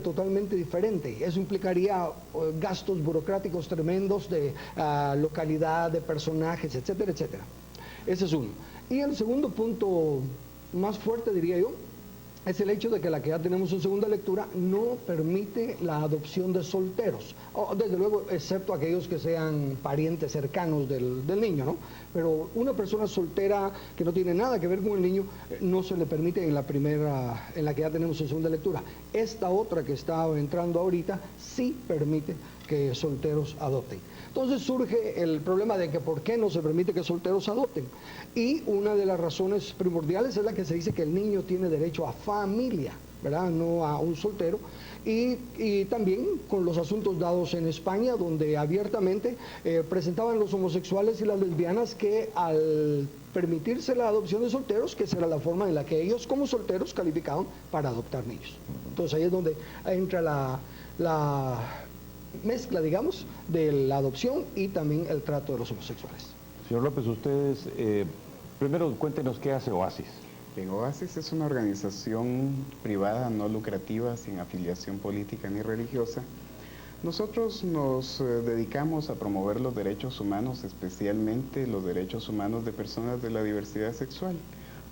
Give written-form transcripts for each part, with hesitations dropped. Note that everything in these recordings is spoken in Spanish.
totalmente diferente. Eso implicaría gastos burocráticos tremendos de localidad, de personajes, etcétera, etcétera. Ese es uno. Y el segundo punto más fuerte, diría yo, es el hecho de que la que ya tenemos en segunda lectura no permite la adopción de solteros, desde luego, excepto aquellos que sean parientes cercanos del niño, ¿no? Pero una persona soltera que no tiene nada que ver con el niño, no se le permite en la primera, en la que ya tenemos en segunda lectura. Esta otra que está entrando ahorita, sí permite que solteros adopten. Entonces surge el problema de que por qué no se permite que solteros adopten. Y una de las razones primordiales es la que se dice que el niño tiene derecho a familia, ¿verdad? No a un soltero. Y también con los asuntos dados en España, donde abiertamente presentaban los homosexuales y las lesbianas que al permitirse la adopción de solteros, que esa era la forma en la que ellos como solteros calificaban para adoptar niños. Entonces ahí es donde entra la mezcla, digamos, de la adopción y también el trato de los homosexuales. Señor López, ustedes, primero cuéntenos qué hace Oasis. Oasis es una organización privada no lucrativa, sin afiliación política ni religiosa. Nosotros nos dedicamos a promover los derechos humanos, especialmente los derechos humanos de personas de la diversidad sexual.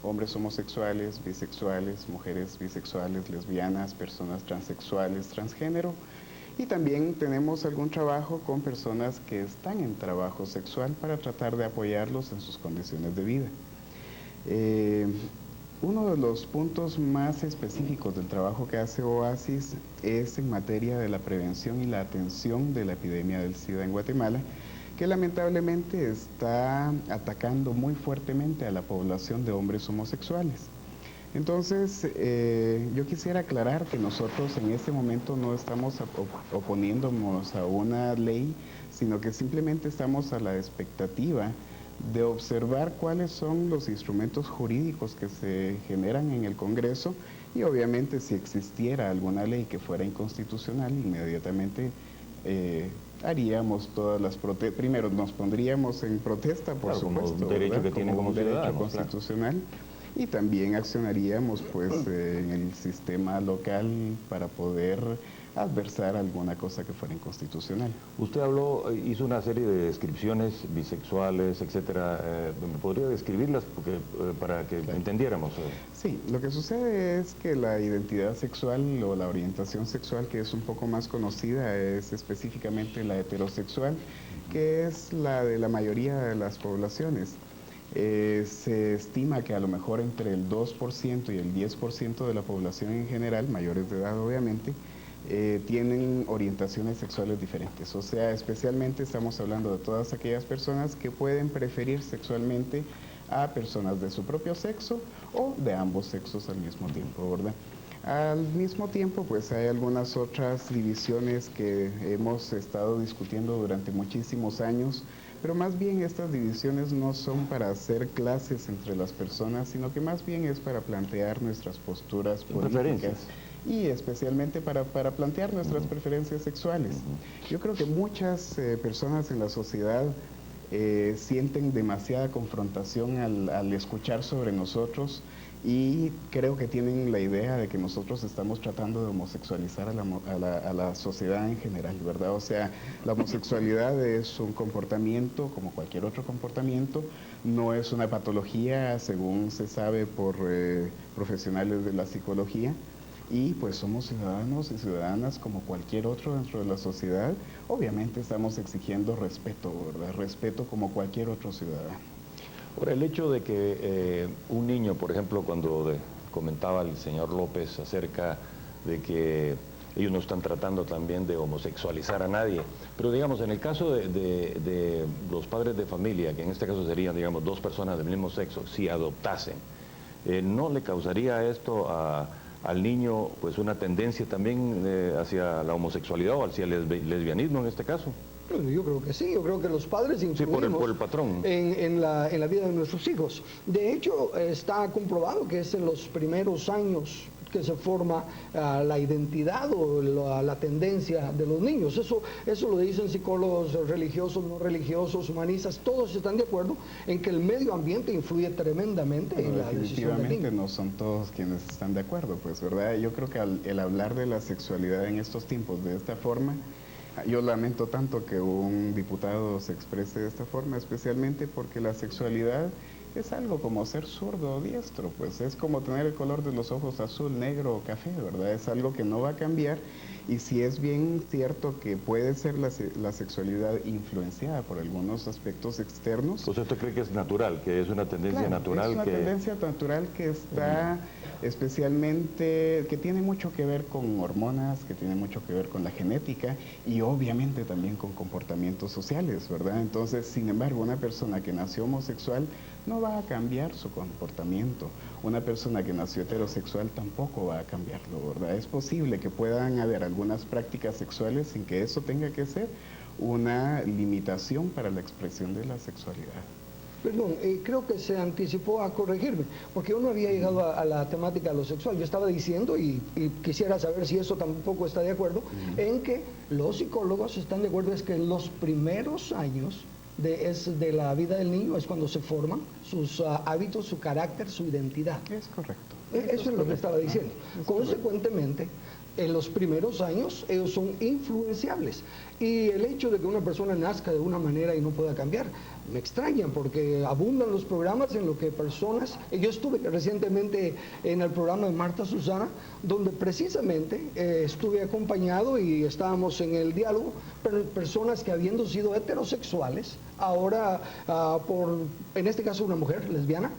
Hombres homosexuales, bisexuales, mujeres bisexuales, lesbianas, personas transexuales, transgénero. Y también tenemos algún trabajo con personas que están en trabajo sexual para tratar de apoyarlos en sus condiciones de vida. Uno de los puntos más específicos del trabajo que hace Oasis es en materia de la prevención y la atención de la epidemia del SIDA en Guatemala, que lamentablemente está atacando muy fuertemente a la población de hombres homosexuales. Entonces, yo quisiera aclarar que nosotros en este momento no estamos oponiéndonos a una ley, sino que simplemente estamos a la expectativa de observar cuáles son los instrumentos jurídicos que se generan en el Congreso y obviamente si existiera alguna ley que fuera inconstitucional, inmediatamente haríamos todas las protestas. Primero nos pondríamos en protesta, por supuesto, como un derecho que tiene como derecho constitucional. Claro. Y también accionaríamos pues en el sistema local para poder adversar alguna cosa que fuera inconstitucional. Usted hizo una serie de descripciones bisexuales, etcétera. ¿Me podría describirlas para que entendiéramos? Sí, lo que sucede es que la identidad sexual o la orientación sexual, que es un poco más conocida, es específicamente la heterosexual, que es la de la mayoría de las poblaciones. Se estima que a lo mejor entre el 2% y el 10% de la población en general, mayores de edad obviamente, tienen orientaciones sexuales diferentes. O sea, especialmente estamos hablando de todas aquellas personas que pueden preferir sexualmente a personas de su propio sexo o de ambos sexos al mismo tiempo, ¿verdad? Al mismo tiempo, pues hay algunas otras divisiones que hemos estado discutiendo durante muchísimos años, pero más bien estas divisiones no son para hacer clases entre las personas, sino que más bien es para plantear nuestras posturas políticas y especialmente para plantear nuestras preferencias sexuales. Yo creo que muchas personas en la sociedad sienten demasiada confrontación al escuchar sobre nosotros y creo que tienen la idea de que nosotros estamos tratando de homosexualizar a la sociedad en general, ¿verdad? O sea, la homosexualidad es un comportamiento como cualquier otro comportamiento, no es una patología según se sabe por profesionales de la psicología. Y pues somos ciudadanos y ciudadanas como cualquier otro dentro de la sociedad. Obviamente estamos exigiendo respeto, ¿verdad? Respeto como cualquier otro ciudadano. Ahora, el hecho de que un niño, por ejemplo, cuando comentaba el señor López acerca de que ellos no están tratando también de homosexualizar a nadie, pero digamos, en el caso de los padres de familia, que en este caso serían, digamos, dos personas del mismo sexo, si adoptasen, ¿no le causaría esto al niño pues una tendencia también hacia la homosexualidad o hacia el lesbianismo en este caso? Yo creo que sí, yo creo que los padres influimos por el patrón. En la vida de nuestros hijos. De hecho, está comprobado que es en los primeros años que se forma la identidad o la tendencia de los niños. Eso lo dicen psicólogos religiosos, no religiosos, humanistas, todos están de acuerdo en que el medio ambiente influye tremendamente en la decisión del niño. No son todos quienes están de acuerdo, pues, ¿verdad? Yo creo que el hablar de la sexualidad en estos tiempos de esta forma, yo lamento tanto que un diputado se exprese de esta forma, especialmente porque la sexualidad es algo como ser zurdo o diestro, pues es como tener el color de los ojos azul, negro o café, ¿verdad? Es algo que no va a cambiar, y si es bien cierto que puede ser la sexualidad influenciada por algunos aspectos externos. Pues ¿usted cree que es natural, que es una tendencia natural? Es una tendencia natural que está especialmente, que tiene mucho que ver con hormonas, que tiene mucho que ver con la genética y obviamente también con comportamientos sociales, ¿verdad? Entonces, sin embargo, una persona que nació homosexual no va a cambiar su comportamiento. Una persona que nació heterosexual tampoco va a cambiarlo, ¿verdad? Es posible que puedan haber algunas prácticas sexuales sin que eso tenga que ser una limitación para la expresión de la sexualidad. Perdón, creo que se anticipó a corregirme, porque yo no había llegado a la temática de lo sexual. Yo estaba diciendo, y quisiera saber si eso tampoco está de acuerdo, en que los psicólogos están de acuerdo es que en los primeros años de la vida del niño es cuando se forman sus hábitos, su carácter, su identidad. Es correcto. Eso es lo que estaba diciendo. Consecuentemente, en los primeros años ellos son influenciables, y el hecho de que una persona nazca de una manera y no pueda cambiar me extraña, porque abundan los programas en lo que personas, yo estuve recientemente en el programa de Marta Susana, donde precisamente estuve acompañado y estábamos en el diálogo, pero personas que habiendo sido heterosexuales, ahora en este caso una mujer lesbiana,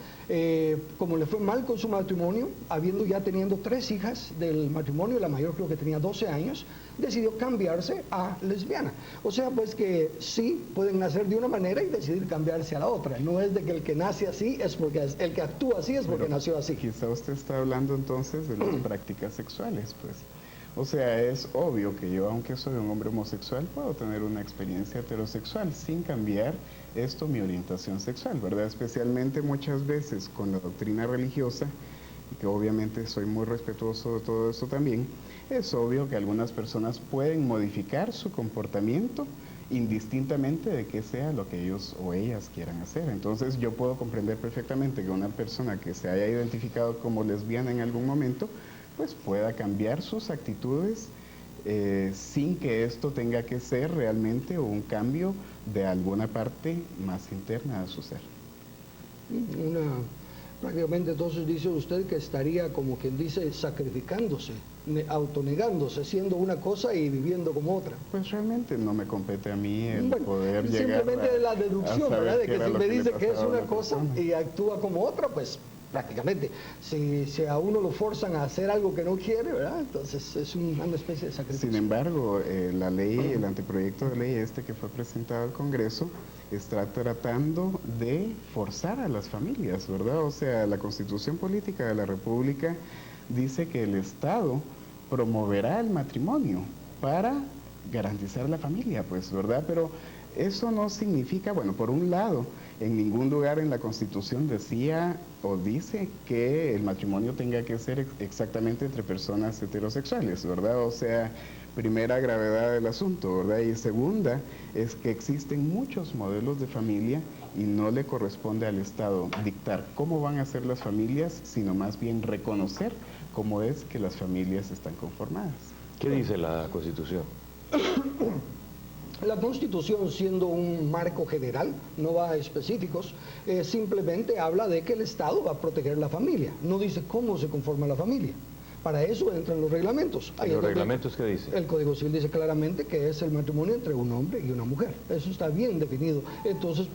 como le fue mal con su matrimonio, habiendo ya teniendo 3 hijas del matrimonio, la mayor creo que tenía 12 años, decidió cambiarse a lesbiana. O sea, pues que sí pueden nacer de una manera y decidir cambiarse a la otra. No es de que el que nace así es porque el que actúa así es porque nació así. Quizá usted está hablando entonces de las prácticas sexuales, pues. O sea, es obvio que yo, aunque soy un hombre homosexual, puedo tener una experiencia heterosexual sin cambiar mi orientación sexual, ¿verdad? Especialmente muchas veces con la doctrina religiosa, y que obviamente soy muy respetuoso de todo esto también. Es obvio que algunas personas pueden modificar su comportamiento indistintamente de que sea lo que ellos o ellas quieran hacer. Entonces yo puedo comprender perfectamente que una persona que se haya identificado como lesbiana en algún momento, pues pueda cambiar sus actitudes sin que esto tenga que ser realmente un cambio de alguna parte más interna de su ser. Prácticamente entonces dice usted que estaría, como quien dice, sacrificándose, autonegándose, siendo una cosa y viviendo como otra. Pues realmente no me compete a mí el poder llegar simplemente la deducción, ¿verdad? De que si me dice que es una cosa persona y actúa como otra, pues prácticamente, si a uno lo forzan a hacer algo que no quiere, ¿verdad? Entonces es una especie de sacrificio. Sin embargo, la ley, el anteproyecto de ley que fue presentado al Congreso, está tratando de forzar a las familias, ¿verdad? O sea, la Constitución Política de la República dice que el Estado promoverá el matrimonio para garantizar la familia, pues, ¿verdad? Pero eso no significa, bueno, por un lado, en ningún lugar en la Constitución decía o dice que el matrimonio tenga que ser exactamente entre personas heterosexuales, ¿verdad? O sea, primera gravedad del asunto, ¿verdad? Y segunda es que existen muchos modelos de familia y no le corresponde al Estado dictar cómo van a ser las familias, sino más bien reconocer cómo es que las familias están conformadas. ¿Qué dice la Constitución? La Constitución, siendo un marco general, no va a específicos, simplemente habla de que el Estado va a proteger la familia. No dice cómo se conforma la familia. Para eso entran los reglamentos. ¿Los reglamentos qué dice? El Código Civil dice claramente que es el matrimonio entre un hombre y una mujer. Eso está bien definido. Entonces,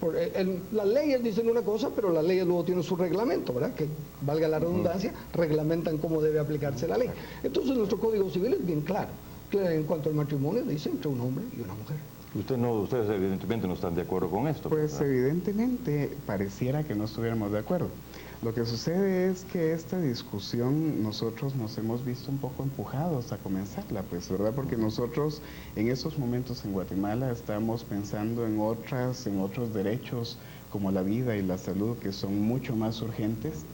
las leyes dicen una cosa, pero las leyes luego tienen su reglamento, ¿verdad? Que, valga la redundancia, reglamentan cómo debe aplicarse la ley. Entonces, nuestro Código Civil es bien claro. En cuanto al matrimonio, dice entre un hombre y una mujer. Ustedes evidentemente no están de acuerdo con esto. Pues ¿verdad? Evidentemente pareciera que no estuviéramos de acuerdo. Lo que sucede es que esta discusión nosotros nos hemos visto un poco empujados a comenzarla, pues, ¿verdad? Porque nosotros en estos momentos en Guatemala estamos pensando en otros derechos como la vida y la salud que son mucho más urgentes.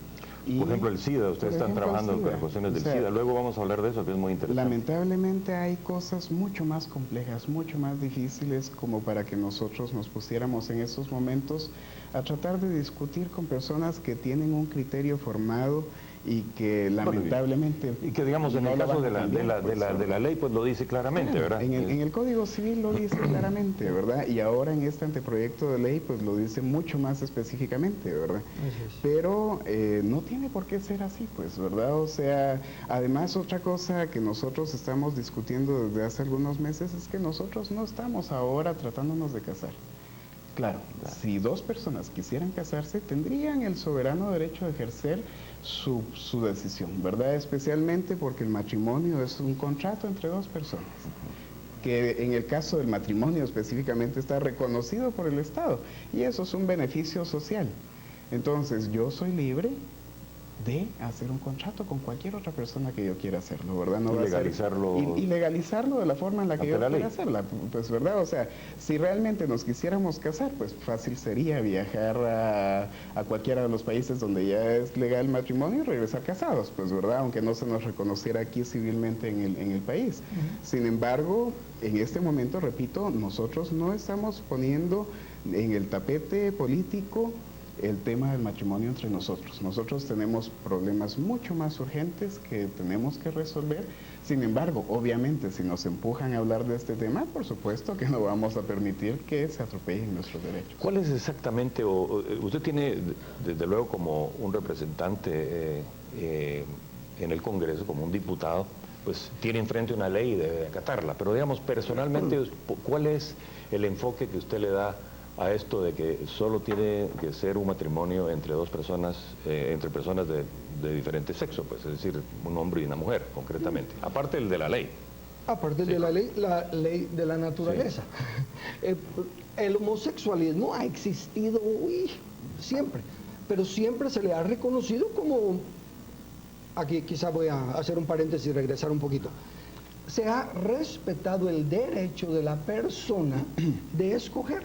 Y, por ejemplo, el SIDA, ustedes están trabajando con cuestiones del SIDA. Luego vamos a hablar de eso, que es muy interesante. Lamentablemente hay cosas mucho más complejas, mucho más difíciles como para que nosotros nos pusiéramos en estos momentos a tratar de discutir con personas que tienen un criterio formado y que lamentablemente... Y que digamos, en el caso de la ley, pues lo dice claramente, ¿verdad? En el Código Civil lo dice claramente, ¿verdad? Y ahora en este anteproyecto de ley, pues lo dice mucho más específicamente, ¿verdad? Pero no tiene por qué ser así, pues, ¿verdad? O sea, además otra cosa que nosotros estamos discutiendo desde hace algunos meses es que nosotros no estamos ahora tratándonos de casar. Claro, si dos personas quisieran casarse, tendrían el soberano derecho de ejercer su decisión, ¿verdad? Especialmente porque el matrimonio es un contrato entre dos personas, que en el caso del matrimonio específicamente está reconocido por el Estado, y eso es un beneficio social. Entonces, yo soy libre de hacer un contrato con cualquier otra persona que yo quiera hacerlo, ¿verdad? No legalizarlo. Y legalizarlo de la forma en la que yo quiera hacerla, pues, ¿verdad? O sea, si realmente nos quisiéramos casar, pues fácil sería viajar a cualquiera de los países donde ya es legal el matrimonio y regresar casados, pues, ¿verdad? Aunque no se nos reconociera aquí civilmente en el país. Sin embargo, en este momento, repito, nosotros no estamos poniendo en el tapete político el tema del matrimonio entre nosotros. Nosotros tenemos problemas mucho más urgentes que tenemos que resolver. Sin embargo, obviamente, si nos empujan a hablar de este tema, por supuesto que no vamos a permitir que se atropellen nuestros derechos. ¿Cuál es exactamente, usted tiene desde luego como un representante en el Congreso, como un diputado, pues tiene enfrente una ley y debe acatarla, pero digamos personalmente, ¿cuál es el enfoque que usted le da a esto de que solo tiene que ser un matrimonio entre dos personas, entre personas de diferente sexo, pues es decir, un hombre y una mujer, concretamente, aparte del de la ley? Aparte de la ley de la naturaleza. Sí. El homosexualismo ha existido siempre, pero siempre se le ha reconocido como, aquí quizá voy a hacer un paréntesis y regresar un poquito, se ha respetado el derecho de la persona de escoger.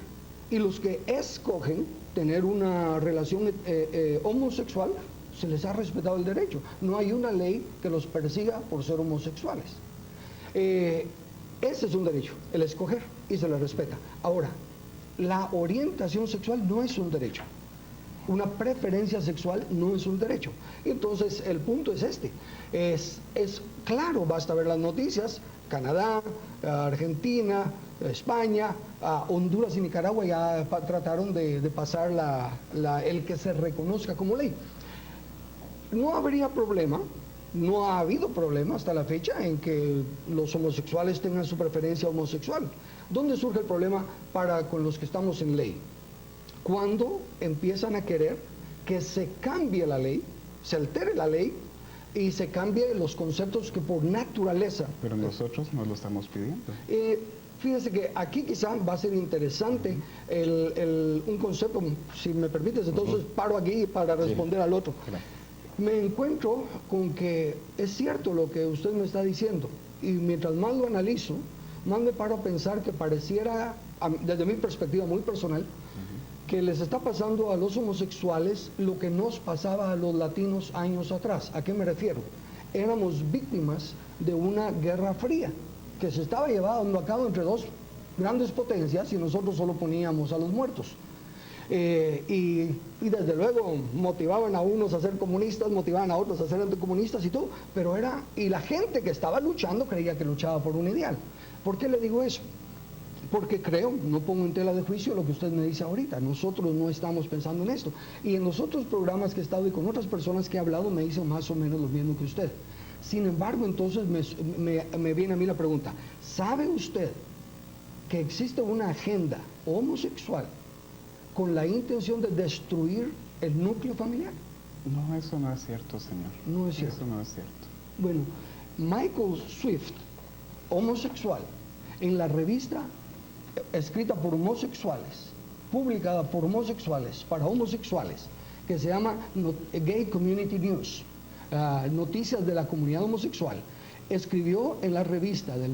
Y los que escogen tener una relación homosexual, se les ha respetado el derecho. No hay una ley que los persiga por ser homosexuales. Ese es un derecho, el escoger, y se les respeta. Ahora, la orientación sexual no es un derecho. Una preferencia sexual no es un derecho. Entonces, el punto es este. Es claro, basta ver las noticias. Canadá, Argentina, España, Honduras y Nicaragua ya trataron de pasar el que se reconozca como ley. No habría problema, no ha habido problema hasta la fecha en que los homosexuales tengan su preferencia homosexual. ¿Dónde surge el problema con los que estamos en ley? Cuando empiezan a querer que se cambie la ley, se altere la ley, y se cambie los conceptos que por naturaleza... Pero nosotros no lo estamos pidiendo. Fíjese que aquí quizá va a ser interesante un concepto, si me permites, entonces paro aquí para responder al otro. Claro. Me encuentro con que es cierto lo que usted me está diciendo, y mientras más lo analizo, más me paro a pensar que pareciera, desde mi perspectiva muy personal, que les está pasando a los homosexuales lo que nos pasaba a los latinos años atrás. ¿A qué me refiero? Éramos víctimas de una guerra fría que se estaba llevando a cabo entre dos grandes potencias y nosotros solo poníamos a los muertos. Y desde luego motivaban a unos a ser comunistas, motivaban a otros a ser anticomunistas y todo, pero y la gente que estaba luchando creía que luchaba por un ideal. ¿Por qué le digo eso? Porque creo, no pongo en tela de juicio lo que usted me dice ahorita, nosotros no estamos pensando en esto. Y en los otros programas que he estado y con otras personas que he hablado me dicen más o menos lo mismo que usted. Sin embargo, entonces me viene a mí la pregunta, ¿sabe usted que existe una agenda homosexual con la intención de destruir el núcleo familiar? No, eso no es cierto, señor. No es cierto. Eso no es cierto. Bueno, Michael Swift, homosexual, en la revista escrita por homosexuales, publicada por homosexuales, para homosexuales, que se llama Gay Community News, noticias de la comunidad homosexual, escribió en la revista del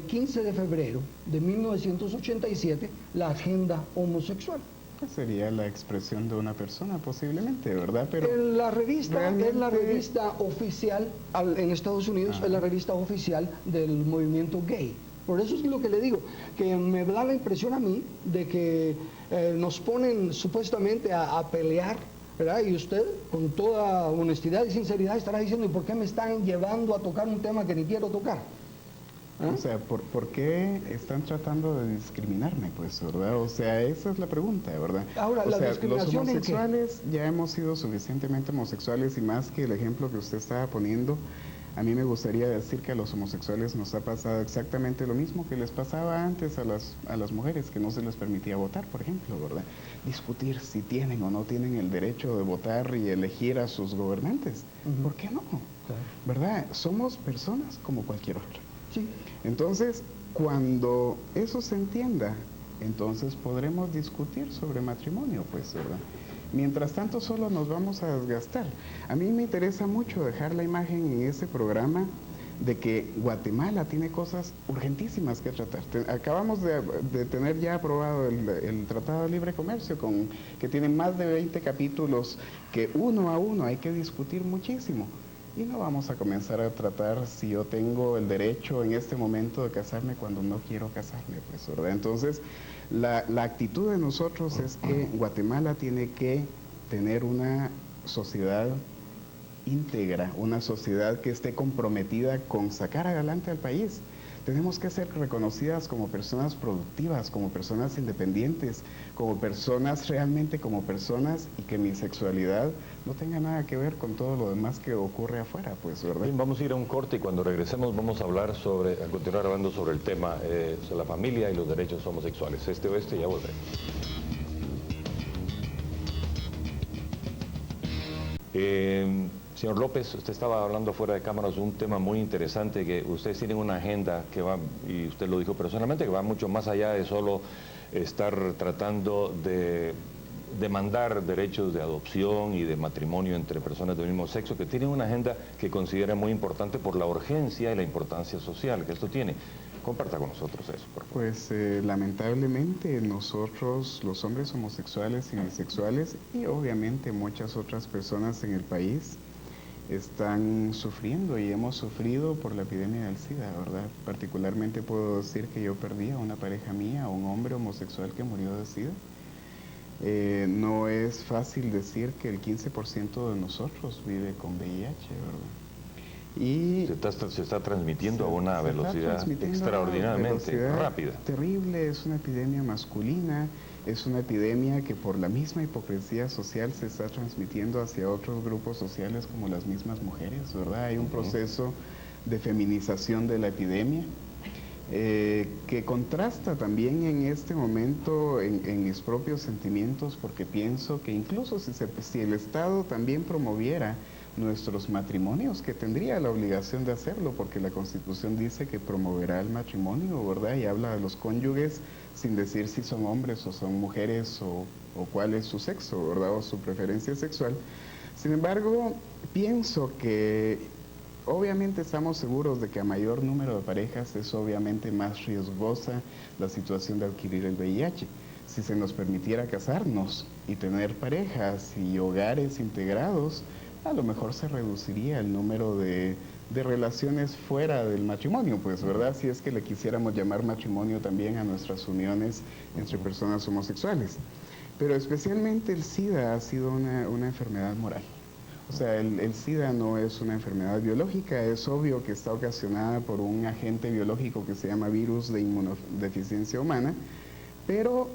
15 de febrero de 1987 la agenda homosexual. Pues sería la expresión de una persona posiblemente, ¿verdad? Pero La revista es la realmente- revista oficial en Estados Unidos, es la revista oficial del movimiento gay. Por eso es lo que le digo, que me da la impresión a mí de que nos ponen supuestamente a pelear, ¿verdad? Y usted, con toda honestidad y sinceridad, estará diciendo, ¿y por qué me están llevando a tocar un tema que ni quiero tocar? ¿Ah? O sea, ¿por qué están tratando de discriminarme, pues, verdad? O sea, esa es la pregunta, ¿verdad? Ahora, o ¿la sea, discriminación los en qué? homosexuales ya hemos sido suficientemente homosexuales y más que el ejemplo que usted estaba poniendo, a mí me gustaría decir que a los homosexuales nos ha pasado exactamente lo mismo que les pasaba antes a las mujeres, que no se les permitía votar, por ejemplo, ¿verdad? Discutir si tienen o no tienen el derecho de votar y elegir a sus gobernantes. ¿Por qué no? Claro. ¿Verdad? Somos personas como cualquier otra. Sí. Entonces, cuando eso se entienda, entonces podremos discutir sobre matrimonio, pues, ¿verdad? Mientras tanto, solo nos vamos a desgastar. A mí me interesa mucho dejar la imagen en ese programa de que Guatemala tiene cosas urgentísimas que tratar. Acabamos de tener ya aprobado el Tratado de Libre Comercio, que tiene más de 20 capítulos que uno a uno hay que discutir muchísimo. Y no vamos a comenzar a tratar si yo tengo el derecho en este momento de casarme cuando no quiero casarme, pues, ¿verdad? Entonces, la actitud de nosotros es que Guatemala tiene que tener una sociedad íntegra, una sociedad que esté comprometida con sacar adelante al país. Tenemos que ser reconocidas como personas productivas, como personas independientes, como personas realmente como personas, y que mi sexualidad no tenga nada que ver con todo lo demás que ocurre afuera, pues, ¿verdad? Bien, vamos a ir a un corte y cuando regresemos vamos a hablar a continuar hablando sobre el tema de la familia y los derechos homosexuales. Este Oeste, ya volveremos. Señor López, usted estaba hablando fuera de cámaras de un tema muy interesante, que ustedes tienen una agenda que va, y usted lo dijo personalmente, que va mucho más allá de solo estar tratando de demandar derechos de adopción y de matrimonio entre personas del mismo sexo, que tienen una agenda que considera muy importante por la urgencia y la importancia social que esto tiene. Comparta con nosotros eso, por favor. Pues lamentablemente nosotros, los hombres homosexuales y bisexuales, y obviamente muchas otras personas en el país, están sufriendo y hemos sufrido por la epidemia del SIDA, ¿verdad? Particularmente puedo decir que yo perdí a una pareja mía, a un hombre homosexual que murió de SIDA. No es fácil decir que el 15% de nosotros vive con VIH, ¿verdad? Y Se está transmitiendo a una velocidad extraordinariamente velocidad rápida. Terrible, es una epidemia masculina, es una epidemia que por la misma hipocresía social se está transmitiendo hacia otros grupos sociales como las mismas mujeres, ¿verdad? Hay un proceso de feminización de la epidemia que contrasta también en este momento en mis propios sentimientos, porque pienso que incluso si el Estado también promoviera nuestros matrimonios, que tendría la obligación de hacerlo, porque la Constitución dice que promoverá el matrimonio, ¿verdad? Y habla de los cónyuges sin decir si son hombres o son mujeres o cuál es su sexo, ¿verdad? O su preferencia sexual. Sin embargo, pienso que obviamente estamos seguros de que a mayor número de parejas es obviamente más riesgosa la situación de adquirir el VIH. Si se nos permitiera casarnos y tener parejas y hogares integrados, a lo mejor se reduciría el número de relaciones fuera del matrimonio, pues, ¿verdad? Si es que le quisiéramos llamar matrimonio también a nuestras uniones entre personas homosexuales. Pero especialmente el SIDA ha sido una enfermedad moral. O sea, el SIDA no es una enfermedad biológica, es obvio que está ocasionada por un agente biológico que se llama virus de inmunodeficiencia humana, pero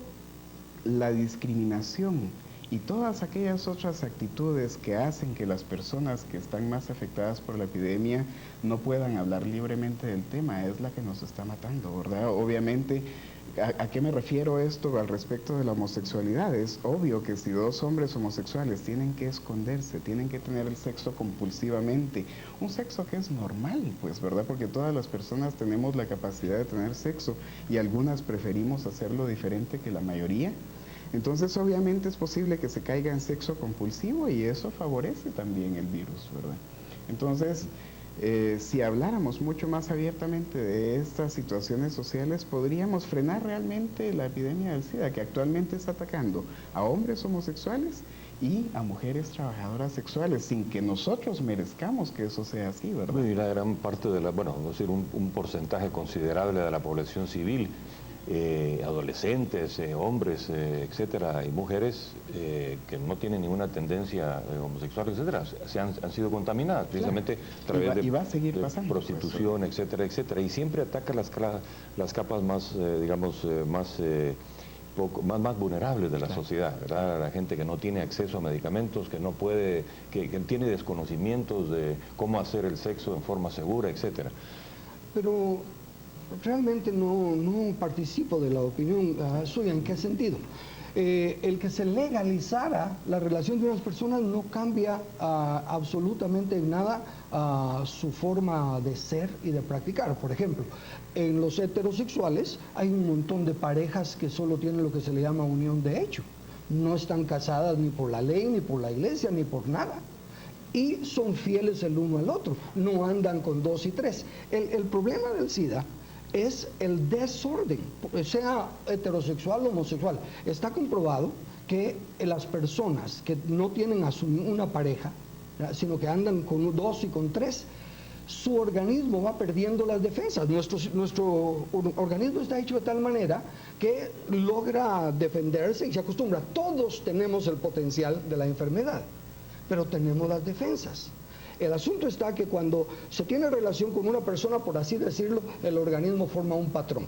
la discriminación y todas aquellas otras actitudes que hacen que las personas que están más afectadas por la epidemia no puedan hablar libremente del tema es la que nos está matando, ¿verdad? Obviamente, ¿a qué me refiero esto al respecto de la homosexualidad? Es obvio que si dos hombres homosexuales tienen que esconderse, tienen que tener el sexo compulsivamente, un sexo que es normal, pues, ¿verdad? Porque todas las personas tenemos la capacidad de tener sexo y algunas preferimos hacerlo diferente que la mayoría. Entonces, obviamente es posible que se caiga en sexo compulsivo y eso favorece también el virus, ¿verdad? Entonces, Si habláramos mucho más abiertamente de estas situaciones sociales, podríamos frenar realmente la epidemia del SIDA, que actualmente está atacando a hombres homosexuales y a mujeres trabajadoras sexuales, sin que nosotros merezcamos que eso sea así, ¿verdad? Y la gran parte de la, bueno, es decir, un porcentaje considerable de la población civil, adolescentes, hombres, etcétera, y mujeres que no tienen ninguna tendencia homosexual, etcétera, han sido contaminadas precisamente a través y va a seguir de pasando, prostitución, pues, etcétera, etcétera, y siempre ataca las capas más, digamos, más vulnerables de la sociedad, ¿verdad? La gente que no tiene acceso a medicamentos, que no puede, que tiene desconocimientos de cómo hacer el sexo en forma segura, etcétera. Pero realmente no participo de la opinión suya. ¿En qué sentido? El que se legalizara la relación de unas personas no cambia absolutamente en nada su forma de ser y de practicar. Por ejemplo, en los heterosexuales hay un montón de parejas que solo tienen lo que se le llama unión de hecho. No están casadas ni por la ley, ni por la iglesia, ni por nada. Y son fieles el uno al otro, no andan con 2 y 3. El problema del SIDA es el desorden, sea heterosexual o homosexual. Está comprobado que las personas que no tienen una pareja, ¿verdad?, sino que andan con 2 y con 3, su organismo va perdiendo las defensas. Nuestro organismo está hecho de tal manera que logra defenderse y se acostumbra. Todos tenemos el potencial de la enfermedad, pero tenemos las defensas. El asunto está que cuando se tiene relación con una persona, por así decirlo, el organismo forma un patrón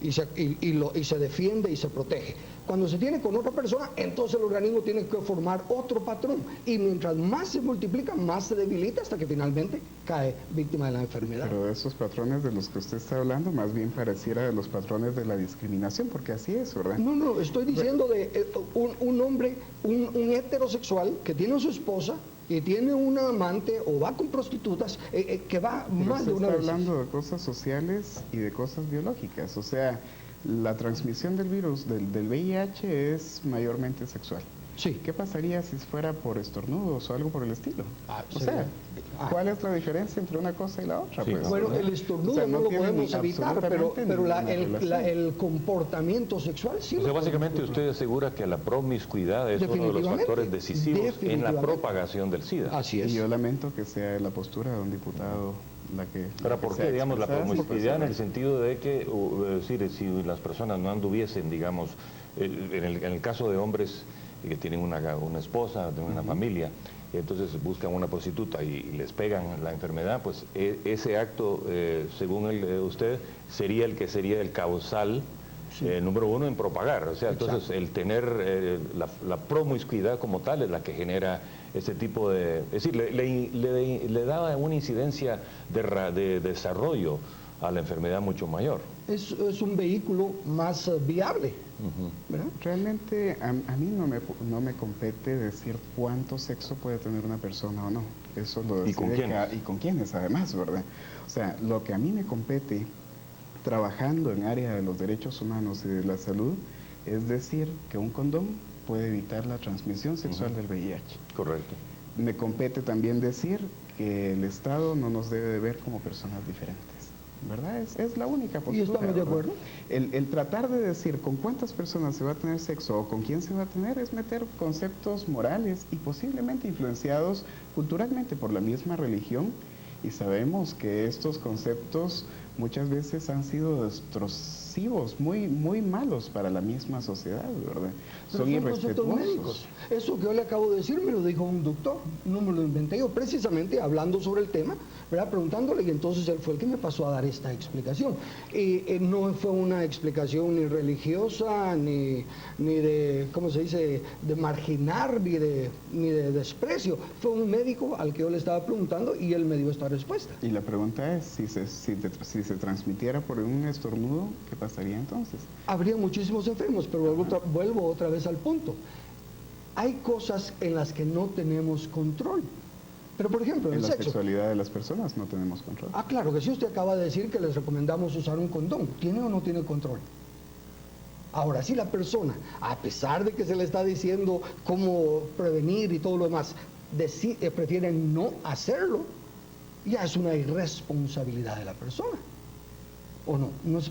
y se defiende y se protege. Cuando se tiene con otra persona, entonces el organismo tiene que formar otro patrón, y mientras más se multiplica, más se debilita hasta que finalmente cae víctima de la enfermedad. Pero de esos patrones de los que usted está hablando, más bien pareciera de los patrones de la discriminación, porque así es, ¿verdad? No, estoy diciendo de un hombre, un heterosexual que tiene a su esposa y tiene una amante o va con prostitutas, que va más de una vez. Está hablando de cosas sociales y de cosas biológicas. O sea, la transmisión del virus, del VIH, es mayormente sexual. Sí. ¿Qué pasaría si fuera por estornudos o algo por el estilo? O sí. sea, ¿cuál es la diferencia entre una cosa y la otra? Sí, Pues, Bueno, ¿verdad? el estornudo O sea, no lo tienen podemos evitar, absolutamente pero ninguna relación. el comportamiento sexual sí. O sea, lo básicamente podemos usted asegura que la promiscuidad es uno de los Definitivamente, factores decisivos en la definitivamente. propagación del SIDA. Así es. Y yo lamento que sea la postura de un diputado Ahora, ¿por qué, digamos, la promiscuidad en el sentido de que, es decir, si las personas no anduviesen, digamos, en el caso de hombres que tienen una esposa, tienen una familia, entonces buscan una prostituta y les pegan la enfermedad, pues ese acto, según usted, sería el causal, número uno, en propagar. O sea, entonces el tener la promiscuidad como tal es la que genera ese tipo de... Es decir, le da una incidencia de desarrollo a la enfermedad mucho mayor. Es un vehículo más viable, ¿verdad? Realmente a mí no me compete decir cuánto sexo puede tener una persona o no. Eso lo decide ¿Y con quiénes? y con quiénes además, ¿verdad? O sea, lo que a mí me compete trabajando en área de los derechos humanos y de la salud es decir que un condón puede evitar la transmisión sexual del VIH. Correcto. Me compete también decir que el Estado no nos debe de ver como personas diferentes, ¿verdad? Es la única postura. Y estamos de ¿verdad? acuerdo. El tratar de decir con cuántas personas se va a tener sexo o con quién se va a tener es meter conceptos morales y posiblemente influenciados culturalmente por la misma religión, y sabemos que estos conceptos muchas veces han sido destructivos, muy malos para la misma sociedad, ¿verdad? Pero Son conceptos médicos. irrespetuosos. Eso que yo le acabo de decir me lo dijo un doctor, no me lo inventé yo, precisamente hablando sobre el tema, ¿verdad?, preguntándole, y entonces él fue el que me pasó a dar esta explicación. No fue una explicación ni religiosa, ni de, ¿cómo se dice?, de marginar, ni de desprecio. Fue un médico al que yo le estaba preguntando y él me dio esta respuesta. Y la pregunta es, si se transmitiera por un estornudo, ¿qué pasaría entonces? Habría muchísimos enfermos, pero vuelvo otra vez al punto. Hay cosas en las que no tenemos control. Pero, por ejemplo, En el la sexo. sexualidad de las personas no tenemos control. Ah, claro que sí, usted acaba de decir que les recomendamos usar un condón. ¿Tiene o no tiene control? Ahora, si la persona, a pesar de que se le está diciendo cómo prevenir y todo lo demás, prefiere no hacerlo, ya es una irresponsabilidad de la persona. ¿O no?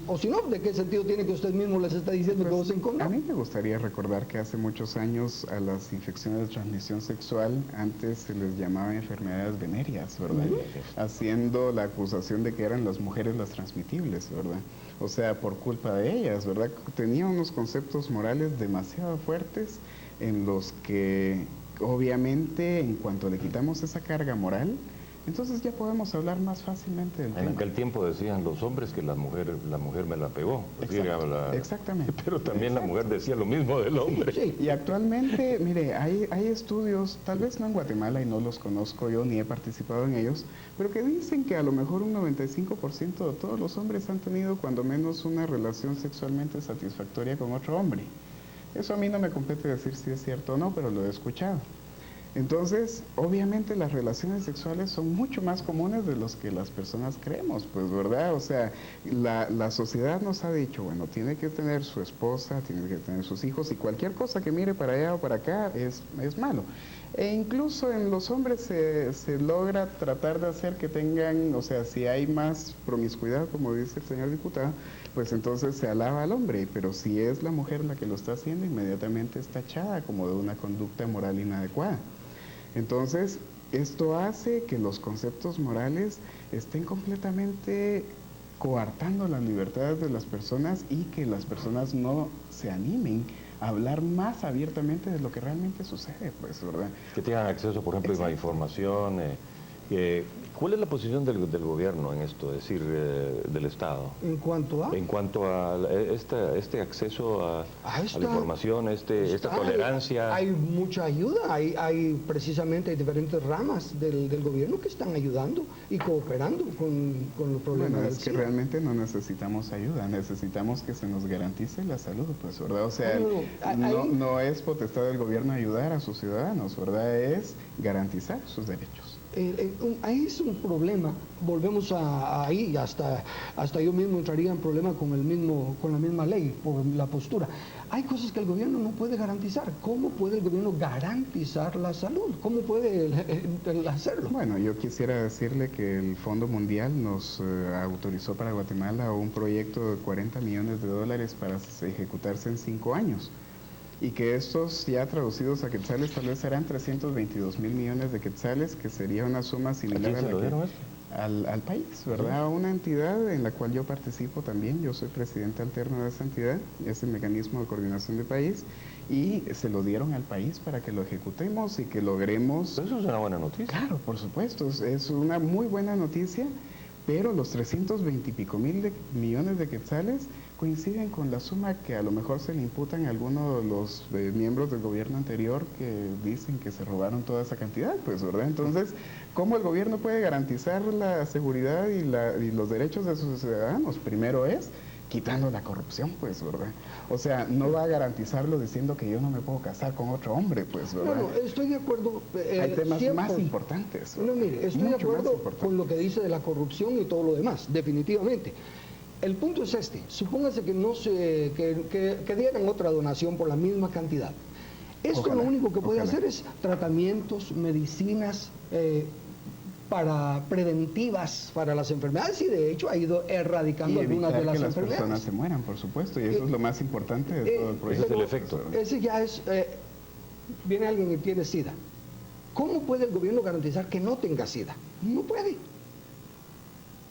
O si no, ¿de qué sentido tiene que usted mismo les está diciendo que usen condón? A mí me gustaría recordar que hace muchos años a las infecciones de transmisión sexual antes se les llamaba enfermedades venéreas, ¿verdad? Haciendo la acusación de que eran las mujeres las transmitibles, ¿verdad? O sea, por culpa de ellas, ¿verdad? Tenía unos conceptos morales demasiado fuertes en los que obviamente en cuanto le quitamos esa carga moral, entonces ya podemos hablar más fácilmente del tema. En aquel tiempo decían los hombres que la mujer me la pegó. Exactamente. Pero también la mujer decía lo mismo del hombre. Sí, y actualmente, mire, hay estudios, tal vez no en Guatemala y no los conozco yo ni he participado en ellos, pero que dicen que a lo mejor un 95% de todos los hombres han tenido cuando menos una relación sexualmente satisfactoria con otro hombre. Eso a mí no me compete decir si es cierto o no, pero lo he escuchado. Entonces, obviamente las relaciones sexuales son mucho más comunes de los que las personas creemos, pues, ¿verdad? O sea, la sociedad nos ha dicho, bueno, tiene que tener su esposa, tiene que tener sus hijos, y cualquier cosa que mire para allá o para acá es malo. E incluso en los hombres se logra tratar de hacer que tengan, o sea, si hay más promiscuidad, como dice el señor diputado, pues entonces se alaba al hombre, pero si es la mujer la que lo está haciendo, inmediatamente es tachada como de una conducta moral inadecuada. Entonces, esto hace que los conceptos morales estén completamente coartando las libertades de las personas y que las personas no se animen a hablar más abiertamente de lo que realmente sucede, pues, ¿verdad? Que tengan acceso, por ejemplo, a información. ¿Cuál es la posición del gobierno en esto, es decir, del Estado? ¿En cuanto a? En cuanto a este acceso a la información, esta tolerancia. Hay mucha ayuda, hay precisamente diferentes ramas del gobierno que están ayudando y cooperando con los problemas. Bueno, del es que SIDA. realmente no necesitamos ayuda, necesitamos que se nos garantice la salud, pues, ¿verdad? O sea, no es potestad del gobierno ayudar a sus ciudadanos, ¿verdad? Es garantizar sus derechos. Ahí es un problema, volvemos ahí, hasta yo mismo entraría en problema con la misma ley, por la postura. Hay cosas que el gobierno no puede garantizar. ¿Cómo puede el gobierno garantizar la salud? ¿Cómo puede hacerlo? Bueno, yo quisiera decirle que el Fondo Mundial nos autorizó para Guatemala un proyecto de $40 millones para ejecutarse en 5 años. Y que estos ya traducidos a quetzales tal vez serán 322,000 millones de quetzales, que sería una suma similar a la que, al país, ¿verdad? A una entidad en la cual yo participo también, yo soy presidente alterno de esa entidad, es el mecanismo de coordinación de país, y se lo dieron al país para que lo ejecutemos y que logremos... Eso es una buena noticia. Claro, por supuesto, es una muy buena noticia, pero los 320 y pico mil millones de quetzales coinciden con la suma que a lo mejor se le imputan a algunos de los miembros del gobierno anterior que dicen que se robaron toda esa cantidad, pues, ¿verdad? Entonces, ¿cómo el gobierno puede garantizar la seguridad y los derechos de sus ciudadanos? Primero es quitando la corrupción, pues, ¿verdad? O sea, no va a garantizarlo diciendo que yo no me puedo casar con otro hombre, pues, ¿verdad? Bueno, estoy de acuerdo. Hay temas más importantes. No, mire, estoy de acuerdo con lo que dice de la corrupción y todo lo demás, definitivamente. El punto es este, supóngase que que dieran otra donación por la misma cantidad. Esto lo único que puede hacer es tratamientos, medicinas preventivas para las enfermedades, y de hecho ha ido erradicando algunas de las enfermedades. Que las personas se mueran, por supuesto, y eso es lo más importante de todo el proyecto. Ese es el efecto. Ese ya es, viene alguien y tiene SIDA. ¿Cómo puede el gobierno garantizar que no tenga SIDA? No puede.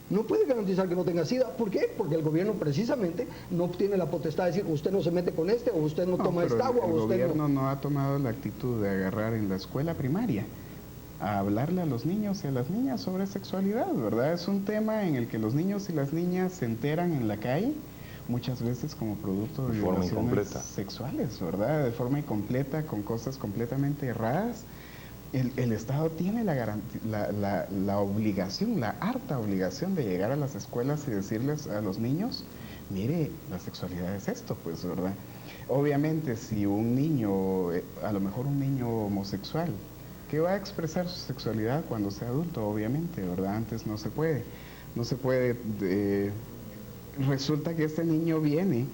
No puede garantizar que no tenga SIDA. ¿Por qué? Porque el gobierno precisamente no tiene la potestad de decir, usted no se mete con este, o usted no toma esta agua, o usted no... El gobierno no ha tomado la actitud de agarrar en la escuela primaria a hablarle a los niños y a las niñas sobre sexualidad, ¿verdad? Es un tema en el que los niños y las niñas se enteran en la calle, muchas veces como producto de violaciones sexuales, ¿verdad? De forma incompleta, con cosas completamente erradas. El Estado tiene la obligación, la harta obligación de llegar a las escuelas y decirles a los niños, mire, la sexualidad es esto, pues, ¿verdad? Obviamente, si un niño, a lo mejor un niño homosexual, que va a expresar su sexualidad cuando sea adulto, obviamente, ¿verdad? Antes no se puede. Resulta que este niño viene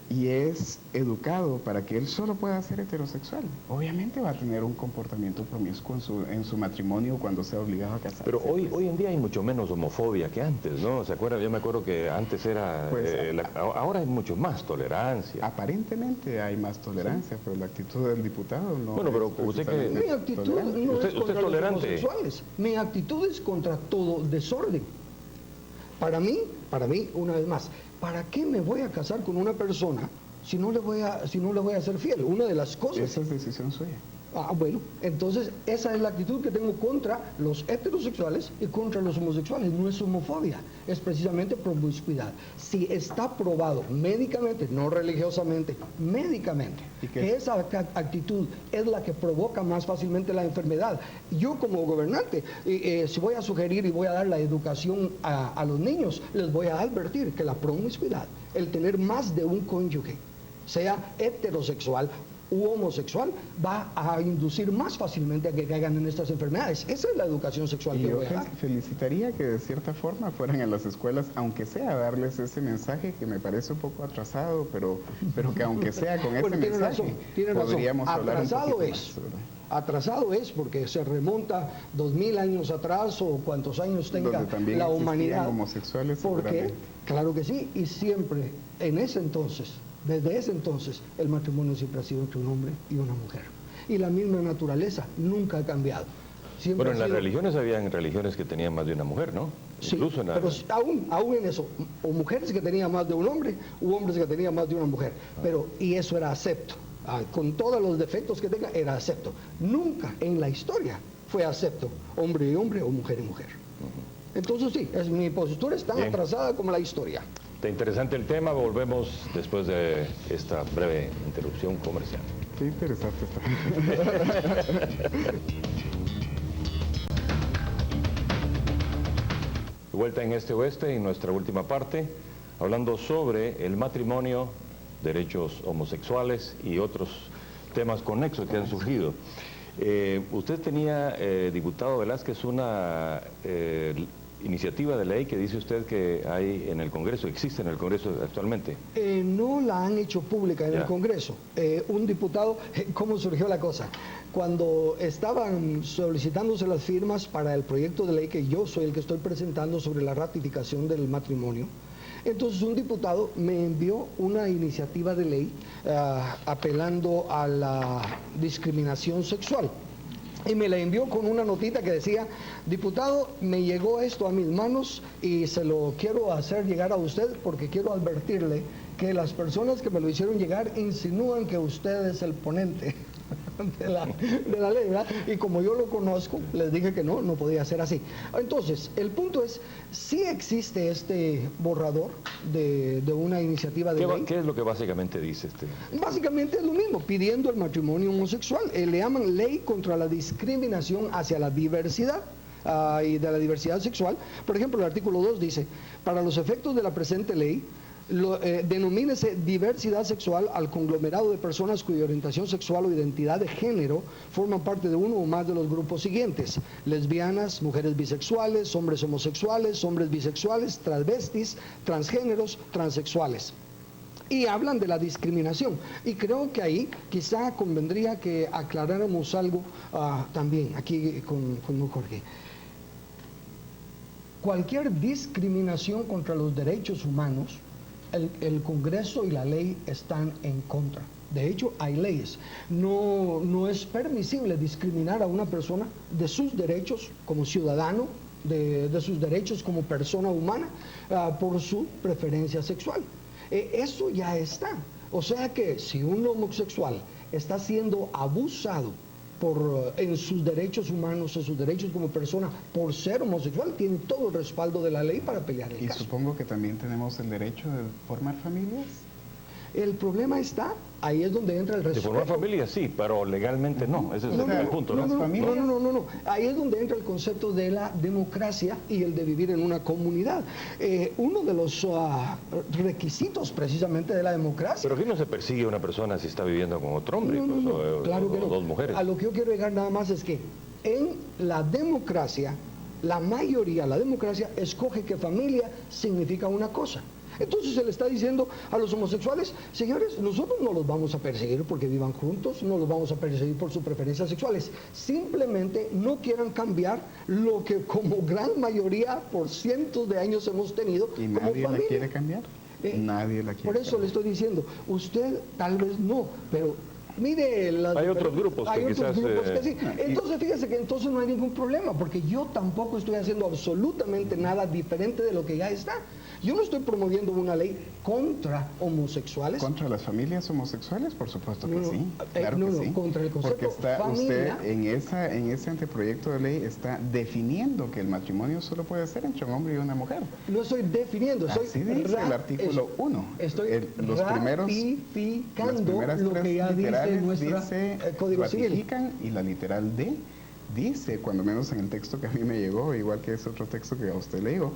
y es educado para que él solo pueda ser heterosexual, obviamente va a tener un comportamiento promiscuo en su matrimonio cuando sea obligado a casarse. Pero hoy en día hay mucho menos homofobia que antes, ¿no? ¿Se acuerda? Yo me acuerdo que antes era... ahora hay mucho más tolerancia. Aparentemente hay más tolerancia, pero la actitud del diputado no. Bueno, pero usted que... Mi actitud no ¿Usted es es contra los tolerante? homosexuales. Mi actitud es contra todo desorden. Para mí, una vez más, ¿para qué me voy a casar con una persona si no le voy a ser fiel? Una de las cosas... Esa es decisión suya. Bueno, entonces esa es la actitud que tengo contra los heterosexuales y contra los homosexuales. No es homofobia, es precisamente promiscuidad. Si está probado médicamente, no religiosamente, médicamente, que esa actitud es la que provoca más fácilmente la enfermedad. Yo como gobernante, si voy a sugerir y voy a dar la educación a los niños, les voy a advertir que la promiscuidad, el tener más de un cónyuge, sea heterosexual u homosexual, va a inducir más fácilmente a que caigan en estas enfermedades. Esa es la educación sexual que yo voy a dar. felicitaría que de cierta forma fueran a las escuelas, aunque sea darles ese mensaje que me parece un poco atrasado, pero que aunque sea con ese mensaje, podríamos hablar un poquito más, ¿verdad? Atrasado es porque se remonta 2000 años atrás o cuantos años tenga donde también la humanidad. Homosexuales, porque, claro que sí, y siempre en ese entonces, desde ese entonces, el matrimonio siempre ha sido entre un hombre y una mujer. Y la misma naturaleza nunca ha cambiado. Bueno, en las religiones habían religiones que tenían más de una mujer, ¿no? Sí, Incluso en pero aún en eso, o mujeres que tenían más de un hombre, u hombres que tenían más de una mujer. Pero, y eso era acepto. Con todos los defectos que tenga, era acepto. Nunca en la historia fue acepto hombre y hombre o mujer y mujer. Entonces sí, mi postura es tan atrasada como la historia. Está interesante el tema, volvemos después de esta breve interrupción comercial. Qué interesante está. De vuelta en Este Oeste, en nuestra última parte, hablando sobre el matrimonio, derechos homosexuales y otros temas conexos que han surgido. Usted tenía, diputado Velázquez, una iniciativa de ley que dice usted que hay en el Congreso, existe en el Congreso actualmente. No la han hecho pública en el Congreso. Un diputado, ¿cómo surgió la cosa? Cuando estaban solicitándose las firmas para el proyecto de ley que yo soy el que estoy presentando sobre la ratificación del matrimonio, entonces un diputado me envió una iniciativa de ley apelando a la discriminación sexual. Y me la envió con una notita que decía: diputado, me llegó esto a mis manos y se lo quiero hacer llegar a usted porque quiero advertirle que las personas que me lo hicieron llegar insinúan que usted es el ponente de la ley, ¿verdad? Y como yo lo conozco, les dije que no podía ser así. Entonces, el punto es, sí existe este borrador de una iniciativa de ley. ¿Qué es lo que básicamente dice este? Básicamente es lo mismo, pidiendo el matrimonio homosexual. Le llaman ley contra la discriminación hacia la diversidad. Y de la diversidad sexual. Por ejemplo, el artículo 2 dice: para los efectos de la presente ley, denomínese diversidad sexual al conglomerado de personas cuya orientación sexual o identidad de género forman parte de uno o más de los grupos siguientes: lesbianas, mujeres bisexuales, hombres homosexuales, hombres bisexuales, transvestis, transgéneros, transexuales. Y hablan de la discriminación. Y creo que ahí quizá convendría que aclaráramos algo también aquí con Jorge. Cualquier discriminación contra los derechos humanos, el Congreso y la ley están en contra. De hecho, hay leyes. No es permisible discriminar a una persona de sus derechos como ciudadano, de sus derechos como persona humana, por su preferencia sexual. Eso ya está. O sea que si un homosexual está siendo abusado en sus derechos humanos, en sus derechos como persona, por ser homosexual, tiene todo el respaldo de la ley para pelear el caso. Y supongo que también tenemos el derecho de formar familias. El problema está, ahí es donde entra el respeto. De formar familia sí, pero legalmente no, ese es el punto, ¿no? No, ahí es donde entra el concepto de la democracia y el de vivir en una comunidad. Uno de los requisitos precisamente de la democracia... Pero aquí no se persigue a una persona si está viviendo con otro hombre, claro que no. Dos mujeres. A lo que yo quiero llegar nada más es que en la democracia, la mayoría, la democracia escoge que familia significa una cosa. Entonces se le está diciendo a los homosexuales, señores, nosotros no los vamos a perseguir porque vivan juntos, no los vamos a perseguir por sus preferencias sexuales, simplemente no quieran cambiar lo que como gran mayoría por cientos de años hemos tenido ¿Y como nadie la familia. quiere cambiar? Nadie la quiere Por eso cambiar. le estoy diciendo, usted tal vez no, pero mire, Hay otros grupos hay que otros quizás, grupos que sí. Entonces fíjese que entonces no hay ningún problema, porque yo tampoco estoy haciendo absolutamente nada diferente de lo que ya está. Yo no estoy promoviendo una ley contra homosexuales. ¿Contra las familias homosexuales? Por supuesto que No, sí, claro no, que no, sí. contra el concepto Porque está familia. usted en ese anteproyecto de ley está definiendo que el matrimonio solo puede ser entre un hombre y una mujer. No estoy definiendo, estoy Así dice el artículo 1. Estoy Los primeros, las ratificando primeras lo que tres ya dice literales nuestro dice Código Civil. ratifican, y la literal D dice, cuando menos en el texto que a mí me llegó, igual que ese otro texto que a usted le llegó,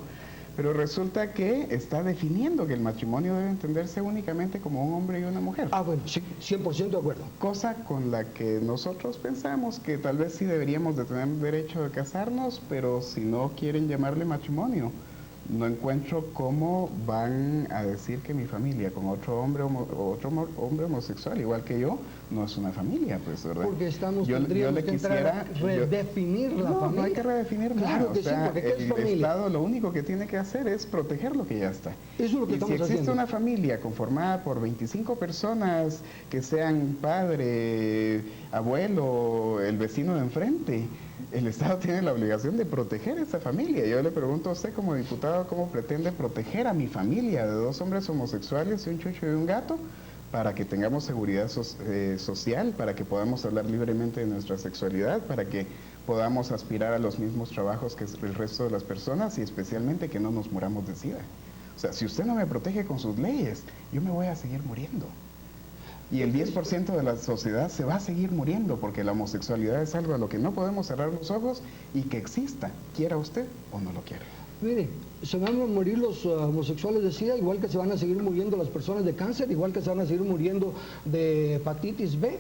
pero resulta que está definiendo que el matrimonio debe entenderse únicamente como un hombre y una mujer. Ah, bueno, sí, 100% de acuerdo. Cosa con la que nosotros pensamos que tal vez sí deberíamos de tener derecho de casarnos, pero si no quieren llamarle matrimonio, no encuentro cómo van a decir que mi familia con otro hombre hombre homosexual, igual que yo, no es una familia, pues, ¿verdad? Porque Yo tendríamos le que entrar a yo- redefinir la no, familia. no hay que redefinir nada. Claro que o sea, sí, porque ¿qué es el familia? Estado lo único que tiene que hacer es proteger lo que ya está. Eso es lo que Y estamos si existe haciendo. una familia conformada por 25 personas que sean padre, abuelo, el vecino de enfrente, el Estado tiene la obligación de proteger esa familia. Yo le pregunto a usted como diputado, ¿cómo pretende proteger a mi familia de dos hombres homosexuales y un chucho y un gato para que tengamos seguridad social, para que podamos hablar libremente de nuestra sexualidad, para que podamos aspirar a los mismos trabajos que el resto de las personas y especialmente que no nos muramos de SIDA? O sea, si usted no me protege con sus leyes, yo me voy a seguir muriendo. Y el 10% de la sociedad se va a seguir muriendo porque la homosexualidad es algo a lo que no podemos cerrar los ojos y que exista, quiera usted o no lo quiera. Mire, se van a morir los homosexuales de SIDA, igual que se van a seguir muriendo las personas de cáncer, igual que se van a seguir muriendo de hepatitis B,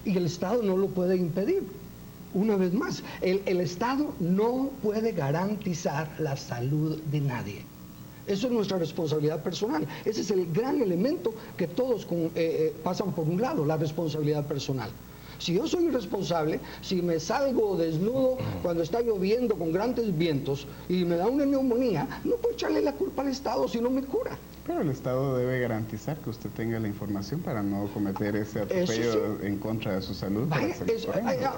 y el Estado no lo puede impedir. Una vez más, el Estado no puede garantizar la salud de nadie. Eso es nuestra responsabilidad personal. Ese es el gran elemento que todos pasan por un lado, la responsabilidad personal. Si yo soy irresponsable, si me salgo desnudo cuando está lloviendo con grandes vientos y me da una neumonía, no puedo echarle la culpa al Estado si no me cura. Pero el Estado debe garantizar que usted tenga la información para no cometer ese atropello en contra de su salud. Vaya,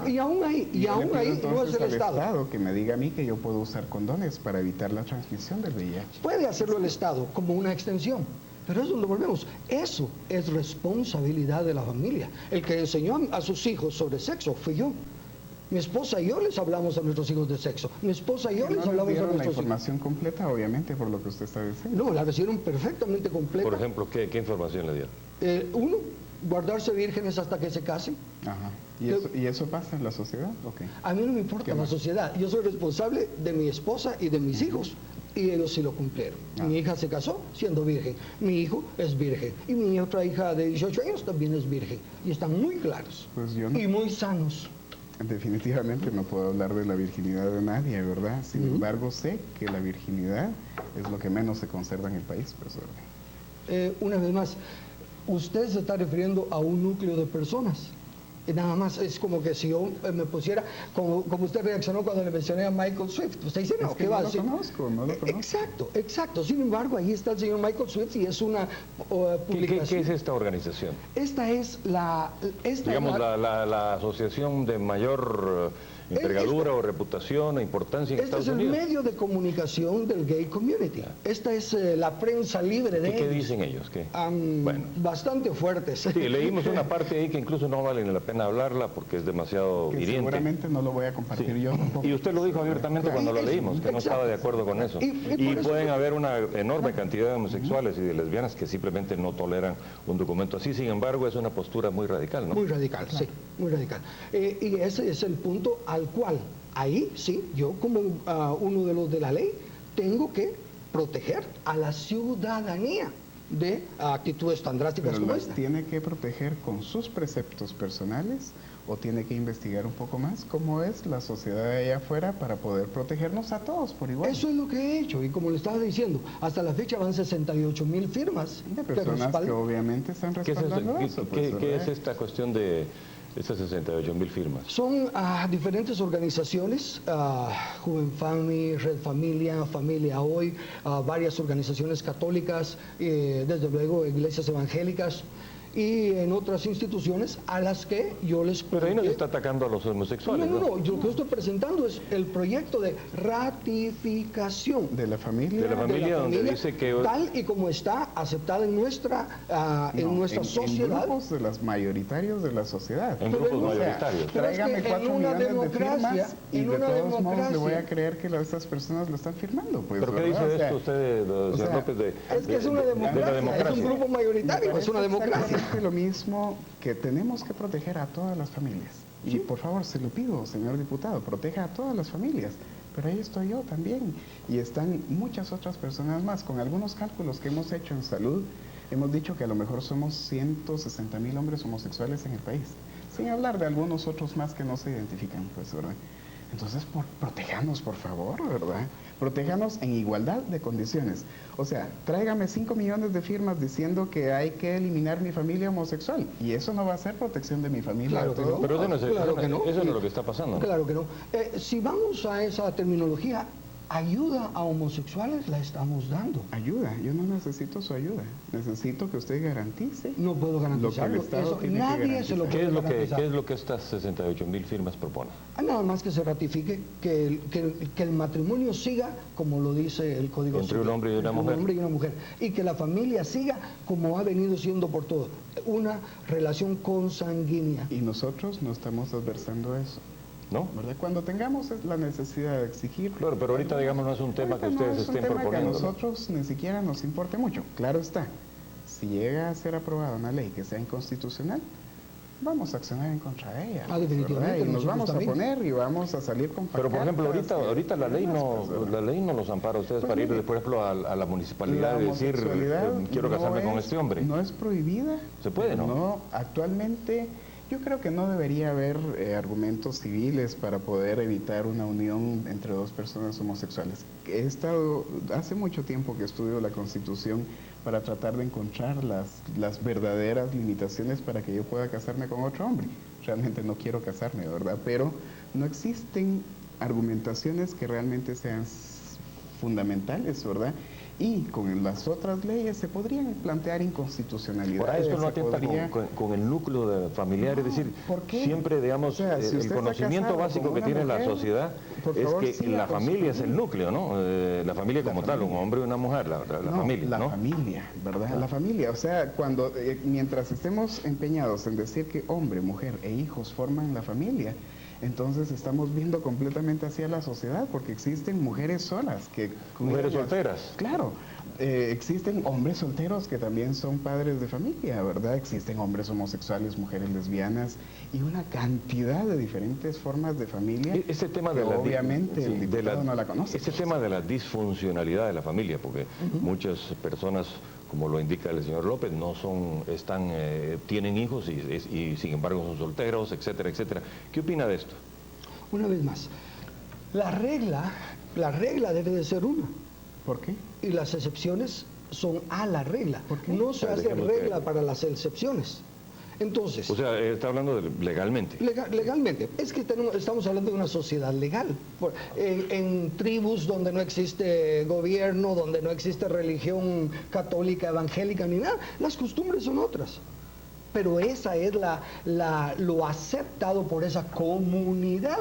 y aún ahí, yo le pido no es entonces el al Estado. que me diga a mí que yo puedo usar condones para evitar la transmisión del VIH. Puede hacerlo el Estado como una extensión. Pero eso lo volvemos. Eso es responsabilidad de la familia. El que enseñó a sus hijos sobre sexo fui yo. Mi esposa y yo les hablamos a nuestros hijos de sexo. Mi esposa y yo les No les hablamos a dieron la nuestros hijos. información completa, obviamente, por lo que usted está diciendo. No, la recibieron perfectamente completa. Por ejemplo, ¿qué información le dieron? Uno, guardarse vírgenes hasta que se casen. Ajá. ¿Y eso pasa en la sociedad? Okay. A mí no me importa ¿Qué la más? sociedad. Yo soy responsable de mi esposa y de mis hijos. Y ellos sí lo cumplieron. Ah. Mi hija se casó siendo virgen. Mi hijo es virgen. Y mi otra hija de 18 años también es virgen. Y están muy claros. Pues yo no. Y muy sanos. Definitivamente no puedo hablar de la virginidad de nadie, ¿verdad? Sin embargo, sé que la virginidad es lo que menos se conserva en el país, pues, ¿verdad? Una vez más, usted se está refiriendo a un núcleo de personas. Nada más es como que si yo me pusiera, como usted reaccionó cuando le mencioné a Michael Swift. Usted dice, no, Es que ¿qué va a no lo decir? conozco, no lo conozco. Exacto, exacto. Sin embargo, ahí está el señor Michael Swift y es una publicación. ¿Qué es esta organización? Esta es la... Digamos, la asociación de mayor envergadura o reputación o importancia en Este Estados es el Unidos. medio de comunicación del gay community. Esta es la prensa libre de ¿Qué ellos. dicen ellos? ¿Qué? Bueno. Bastante fuertes. Sí, leímos una parte ahí que incluso no vale ni la pena hablarla porque es demasiado Que hiriente. seguramente no lo voy a compartir yo tampoco. Y usted lo dijo abiertamente cuando lo leímos, que no estaba de acuerdo con eso. Y Y por eso- pueden haber una enorme cantidad de homosexuales y de lesbianas que simplemente no toleran un documento así. Sin embargo, es una postura muy radical, ¿no? Muy radical, sí, muy radical. Y ese es el punto al cual, ahí sí, yo como uno de los de la ley, tengo que proteger a la ciudadanía de actitudes tan drásticas Pero como las esta. tiene que proteger con sus preceptos personales o tiene que investigar un poco más cómo es la sociedad allá afuera para poder protegernos a todos por igual. Eso es lo que he hecho, y como le estaba diciendo, hasta la fecha van 68,000 firmas. De personas que obviamente están ¿Qué es, respaldando eso. qué es esta cuestión de estas 68,000 firmas? Son diferentes organizaciones, Juvenfami, Red Familia, Familia Hoy, varias organizaciones católicas, desde luego iglesias evangélicas, y en otras instituciones a las que yo les... Pero ahí no se está atacando a los homosexuales, No, yo lo que estoy presentando es el proyecto de ratificación de la familia. De la familia, donde dice que... tal y como está aceptada en nuestra, sociedad. En grupos de los mayoritarios de la sociedad. En grupos mayoritarios. Pero es que Tráigame 4 millones de firmas y de todos modos le voy a creer que estas personas lo están firmando. Pues, ¿Pero qué dice de esto usted, señor López? Es que es una democracia, es un grupo mayoritario, es una democracia. Lo mismo que tenemos que proteger a todas las familias. Y por favor, se lo pido, señor diputado, proteja a todas las familias. Pero ahí estoy yo también. Y están muchas otras personas más. Con algunos cálculos que hemos hecho en salud, hemos dicho que a lo mejor somos 160,000 hombres homosexuales en el país. Sin hablar de algunos otros más que no se identifican, pues, ¿verdad? Entonces, protéjanos, por favor, ¿verdad? Protéjanos en igualdad de condiciones. O sea, tráigame 5 millones de firmas diciendo que hay que eliminar mi familia homosexual. Y eso no va a ser protección de mi familia. Claro que no. Pero eso no es, Claro que no. Eso no es lo que está pasando, ¿no? Claro que no. Si vamos a esa terminología, ayuda a homosexuales la estamos dando. Ayuda, yo no necesito su ayuda. Necesito que usted garantice. No puedo garantizarlo. Lo que el Estado tiene que Nadie se lo garantizar. puede garantizar. ¿Qué es lo que estas 68,000 firmas proponen? Nada más que se ratifique que el matrimonio siga como lo dice el Código Entre Civil. un hombre y una mujer. Un hombre y una mujer. Y que la familia siga como ha venido siendo por todo. Una relación consanguínea. Y nosotros no estamos adversando eso. ¿No? ¿Verdad? Cuando tengamos la necesidad de exigir... Claro, pero ahorita, digamos, no es un tema que ustedes estén proponiendo. Que a ¿no? nosotros ni siquiera nos importe mucho. Claro está, si llega a ser aprobada una ley que sea inconstitucional, vamos a accionar en contra de ella. Definitivamente. ¿verdad? Y nos vamos también. a poner y vamos a salir con Pero, por ejemplo, pancartas ahorita la ley no los ampara a ustedes Pues para ir, mire, por ejemplo, a la municipalidad la y decir, homosexualidad quiero casarme con es- este hombre. No es prohibida. Se puede, ¿no? No, actualmente yo creo que no debería haber argumentos civiles para poder evitar una unión entre dos personas homosexuales. He estado, hace mucho tiempo que estudio la Constitución para tratar de encontrar las verdaderas limitaciones para que yo pueda casarme con otro hombre. Realmente no quiero casarme, ¿verdad? Pero no existen argumentaciones que realmente sean fundamentales, ¿verdad? Y con las otras leyes se podrían plantear inconstitucionalidades. Ahora, esto no se atenta podría- con el núcleo familiar, es decir, ¿por qué? siempre, digamos, O sea, si el usted está conocimiento casado básico con que una tiene la mujer, sociedad por es favor, que siga la con su familia es el familia. núcleo, ¿no? La familia como tal, un hombre y una mujer, la No, familia, la ¿no? familia, ¿verdad? La familia, o sea, cuando mientras estemos empeñados en decir que hombre, mujer e hijos forman la familia, entonces estamos viendo completamente hacia la sociedad, porque existen mujeres solas Mujeres solteras. Claro, existen hombres solteros que también son padres de familia, ¿verdad? Existen hombres homosexuales, mujeres lesbianas y una cantidad de diferentes formas de familia. Ese tema de que la obviamente el diputado no la conoce. Ese tema de la disfuncionalidad de la familia, porque muchas personas, como lo indica el señor López, no son, tienen hijos y sin embargo son solteros, etcétera, etcétera. ¿Qué opina de esto? Una vez más, la regla debe de ser una. ¿Por qué? Y las excepciones son a la regla. ¿Por qué? No se Pero hace dejemos regla que- para las excepciones. Entonces, O sea, está hablando legalmente. legalmente, es que estamos hablando de una sociedad legal. En tribus donde no existe gobierno, donde no existe religión católica, evangélica ni nada, las costumbres son otras. Pero esa es lo aceptado por esa comunidad,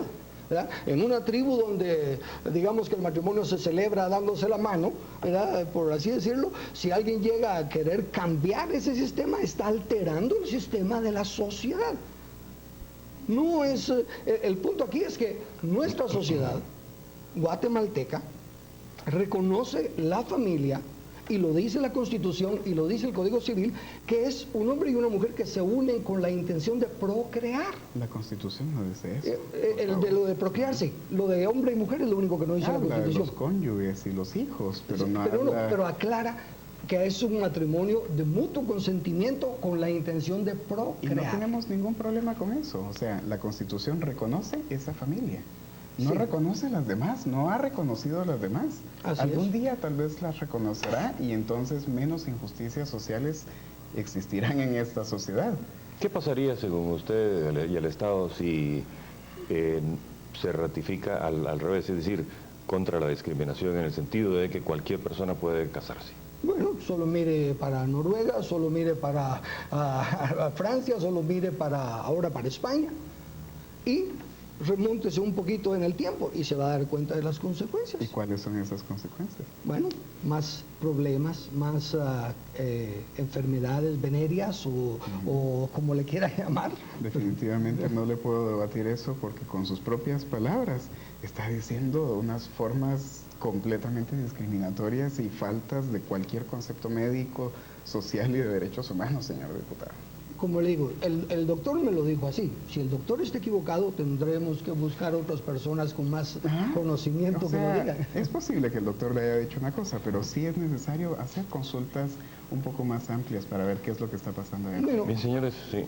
¿verdad? En una tribu donde digamos que el matrimonio se celebra dándose la mano, ¿verdad? Por así decirlo, si alguien llega a querer cambiar ese sistema, está alterando el sistema de la sociedad. No es, el punto aquí es que nuestra sociedad guatemalteca reconoce la familia, y lo dice la Constitución y lo dice el Código Civil, que es un hombre y una mujer que se unen con la intención de procrear. La Constitución no dice eso. De lo de procrearse, lo de hombre y mujer es lo único que no dice la Habla de Constitución. los cónyuges y los hijos, pero no pero, habla... pero aclara que es un matrimonio de mutuo consentimiento con la intención de Y procrear. no tenemos ningún problema con eso. O sea, la Constitución reconoce esa familia. No Sí. reconoce las demás, no ha reconocido a las demás. Así Algún es. día tal vez las reconocerá y entonces menos injusticias sociales existirán en esta sociedad. ¿Qué pasaría, según usted y el Estado, si se ratifica al revés, es decir, contra la discriminación en el sentido de que cualquier persona puede casarse? Bueno, solo mire para Noruega, solo mire para a Francia, solo mire ahora para España. Y remóntese un poquito en el tiempo y se va a dar cuenta de las consecuencias. ¿Y cuáles son esas consecuencias? Bueno, más problemas, más enfermedades venéreas o como le quiera llamar. Definitivamente no le puedo debatir eso porque con sus propias palabras está diciendo unas formas completamente discriminatorias y faltas de cualquier concepto médico, social y de derechos humanos, señor diputado. Como le digo, el doctor me lo dijo así. Si el doctor está equivocado, tendremos que buscar otras personas con más conocimiento O que lo sea, digan. es posible que el doctor le haya dicho una cosa, pero sí es necesario hacer consultas un poco más amplias para ver qué es lo que está pasando ahí. Bueno, Bien, señores, sí.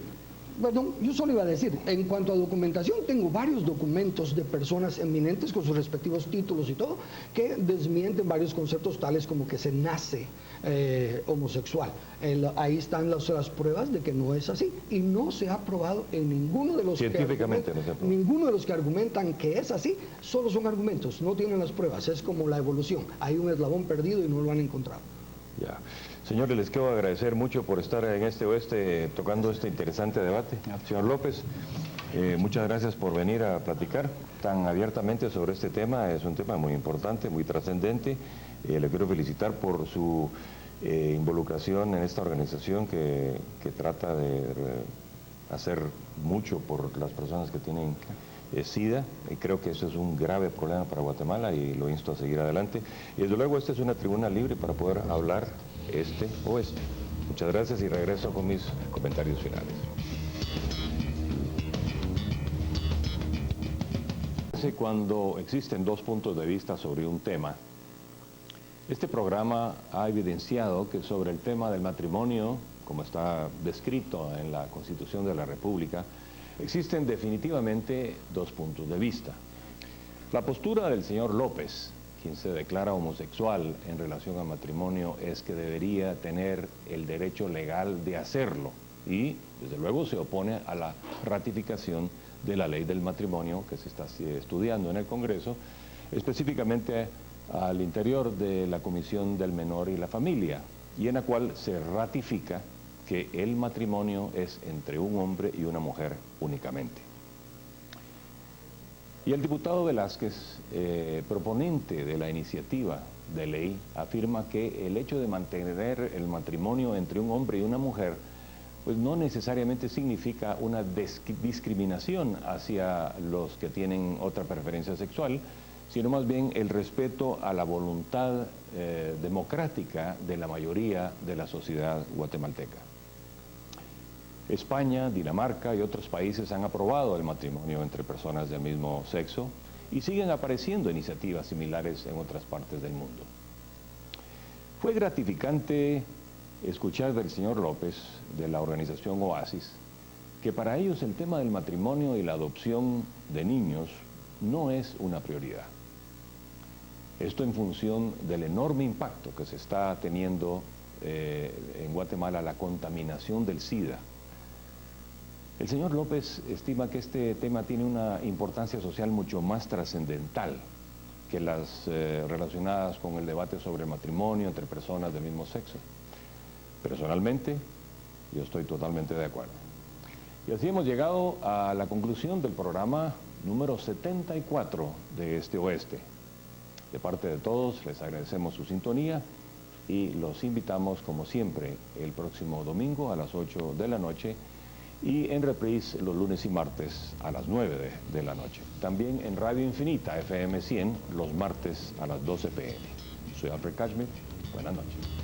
Bueno, yo solo iba a decir, en cuanto a documentación, tengo varios documentos de personas eminentes con sus respectivos títulos y todo, que desmienten varios conceptos tales como que se nace homosexual. Ahí están las pruebas de que no es así y no se ha probado en ninguno de los Científicamente no se ha probado. ninguno de los que argumentan que es así, solo son argumentos, no tienen las pruebas, es como la evolución, hay un eslabón perdido y no lo han encontrado. Ya. Señores, les quiero agradecer mucho por estar en este oeste tocando este interesante debate. Señor López, muchas gracias por venir a platicar tan abiertamente sobre este tema. Es un tema muy importante, muy trascendente. Le quiero felicitar por su involucración en esta organización que trata de hacer mucho por las personas que tienen SIDA, y creo que eso es un grave problema para Guatemala y lo insto a seguir adelante. Y desde luego esta es una tribuna libre para poder hablar este-oeste. Muchas gracias y regreso con mis comentarios finales. Cuando existen dos puntos de vista sobre un tema, este programa ha evidenciado que sobre el tema del matrimonio, como está descrito en la Constitución de la República, existen definitivamente dos puntos de vista. La postura del señor López, quien se declara homosexual en relación al matrimonio, es que debería tener el derecho legal de hacerlo y, desde luego, se opone a la ratificación de la ley del matrimonio que se está estudiando en el Congreso, específicamente al interior de la Comisión del Menor y la Familia, y en la cual se ratifica que el matrimonio es entre un hombre y una mujer únicamente. Y el diputado Velázquez, proponente de la iniciativa de ley, afirma que el hecho de mantener el matrimonio entre un hombre y una mujer, pues no necesariamente significa una discriminación hacia los que tienen otra preferencia sexual, sino más bien el respeto a la voluntad democrática de la mayoría de la sociedad guatemalteca. España, Dinamarca y otros países han aprobado el matrimonio entre personas del mismo sexo y siguen apareciendo iniciativas similares en otras partes del mundo. Fue gratificante escuchar del señor López, de la organización Oasis, que para ellos el tema del matrimonio y la adopción de niños no es una prioridad. Esto en función del enorme impacto que se está teniendo en Guatemala, la contaminación del SIDA. El señor López estima que este tema tiene una importancia social mucho más trascendental que las relacionadas con el debate sobre el matrimonio entre personas del mismo sexo. Personalmente, yo estoy totalmente de acuerdo. Y así hemos llegado a la conclusión del programa número 74 de Este Oeste. De parte de todos, les agradecemos su sintonía y los invitamos, como siempre, el próximo domingo a las 8 de la noche y en reprise los lunes y martes a las 9 de la noche. También en Radio Infinita, FM 100, los martes a las 12 p.m. Soy Alfred Kashmir. Buenas noches.